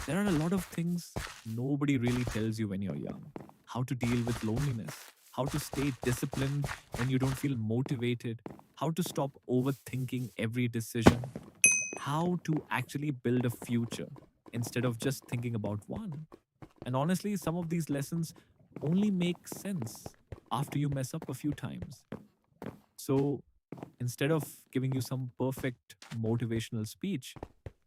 There are a lot of things nobody really tells you when you're young. How to deal with loneliness, how to stay disciplined when you don't feel motivated, how to stop overthinking every decision, how to actually build a future instead of just thinking about one. And honestly, some of these lessons only make sense after you mess up a few times. So instead of giving you some perfect motivational speech,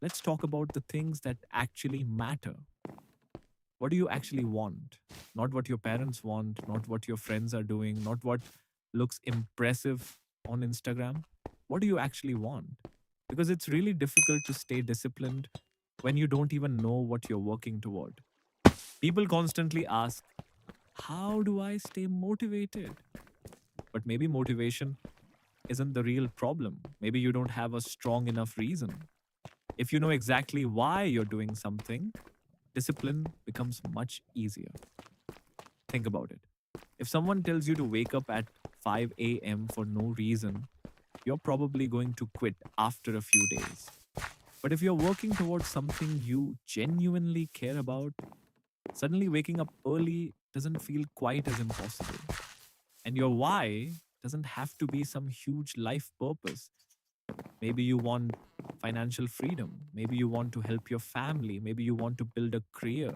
let's talk about the things that actually matter. What do you actually want? Not what your parents want, not what your friends are doing, not what looks impressive on Instagram. What do you actually want? Because it's really difficult to stay disciplined when you don't even know what you're working toward. People constantly ask, how do I stay motivated? But maybe motivation isn't the real problem. Maybe you don't have a strong enough reason. If you know exactly why you're doing something, discipline becomes much easier. Think about it. If someone tells you to wake up at 5 a.m. for no reason, you're probably going to quit after a few days. But if you're working towards something you genuinely care about, suddenly waking up early doesn't feel quite as impossible. And your why doesn't have to be some huge life purpose. Maybe you want financial freedom. Maybe you want to help your family. Maybe you want to build a career.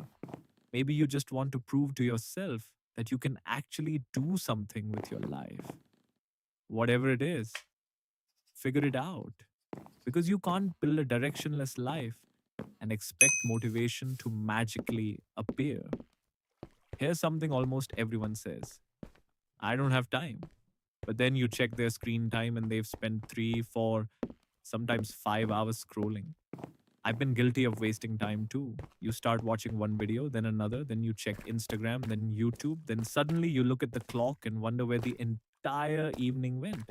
Maybe you just want to prove to yourself that you can actually do something with your life. Whatever it is, figure it out. Because you can't build a directionless life and expect motivation to magically appear. Here's something almost everyone says: I don't have time. But then you check their screen time and they've spent 3, 4, sometimes 5 hours scrolling. I've been guilty of wasting time too. You start watching one video, then another, then you check Instagram, then YouTube, then suddenly you look at the clock and wonder where the entire evening went.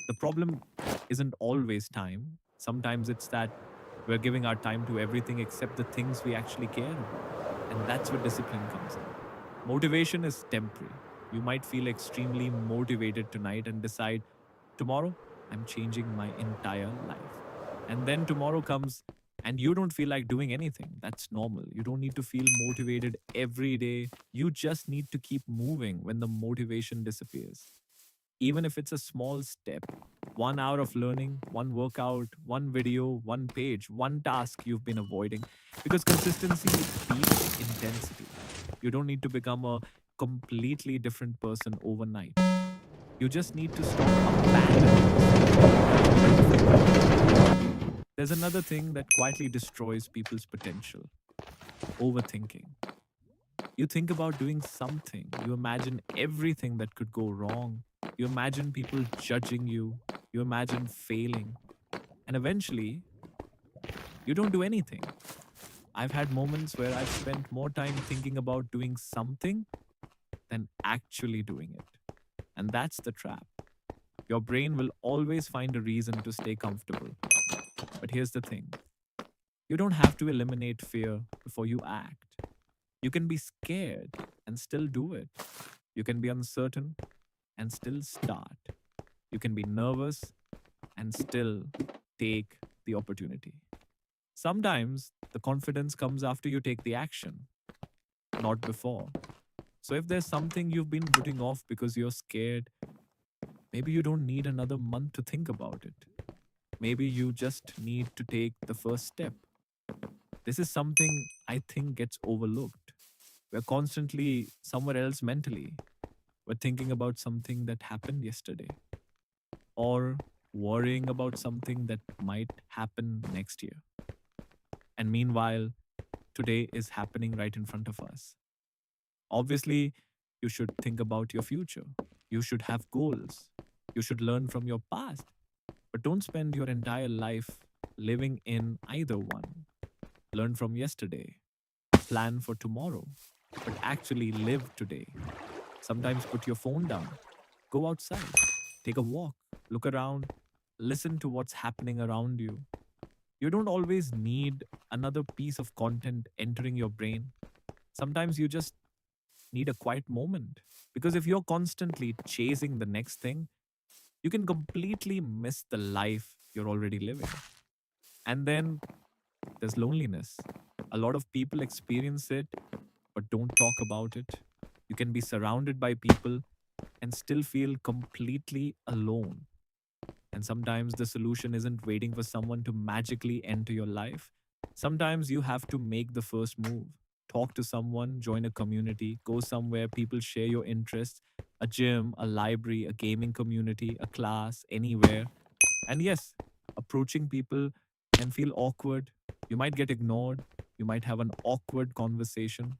The problem isn't always time. Sometimes it's that we're giving our time to everything except the things we actually care about. And that's where discipline comes in. Motivation is temporary. You might feel extremely motivated tonight and decide, tomorrow, I'm changing my entire life. And then tomorrow comes and you don't feel like doing anything. That's normal. You don't need to feel motivated every day. You just need to keep moving when the motivation disappears. Even if it's a small step, 1 hour of learning, one workout, one video, one page, one task you've been avoiding. Because consistency beats intensity. You don't need to become a completely different person overnight. You just need to stop abandoning yourself right before you begin. There's another thing that quietly destroys people's potential: overthinking. You think about doing something, you imagine everything that could go wrong, you imagine people judging you, you imagine failing, and eventually you don't do anything. I've had moments where I've spent more time thinking about doing something than actually doing it. And that's the trap. Your brain will always find a reason to stay comfortable. But here's the thing: you don't have to eliminate fear before you act. You can be scared and still do it. You can be uncertain and still start. You can be nervous and still take the opportunity. Sometimes the confidence comes after you take the action, not before. So if there's something you've been putting off because you're scared, maybe you don't need another month to think about it. Maybe you just need to take the first step. This is something I think gets overlooked. We're constantly somewhere else mentally. We're thinking about something that happened yesterday or worrying about something that might happen next year. And meanwhile, today is happening right in front of us. Obviously, you should think about your future. You should have goals. You should learn from your past. But don't spend your entire life living in either one. Learn from yesterday, plan for tomorrow, but actually live today. Sometimes put your phone down, go outside, take a walk, look around, listen to what's happening around you. You don't always need another piece of content entering your brain. Sometimes you just need a quiet moment. Because if you're constantly chasing the next thing, you can completely miss the life you're already living. And then There's loneliness. A lot of people experience it but don't talk about it. You can be surrounded by people and still feel completely alone. And sometimes the solution isn't waiting for someone to magically enter your life. Sometimes you have to make the first move. Talk to someone, join a community, go somewhere people share your interests, a gym, a library, a gaming community, a class, anywhere. And yes, approaching people can feel awkward. You might get ignored. You might have an awkward conversation.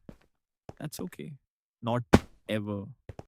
That's okay. Not ever.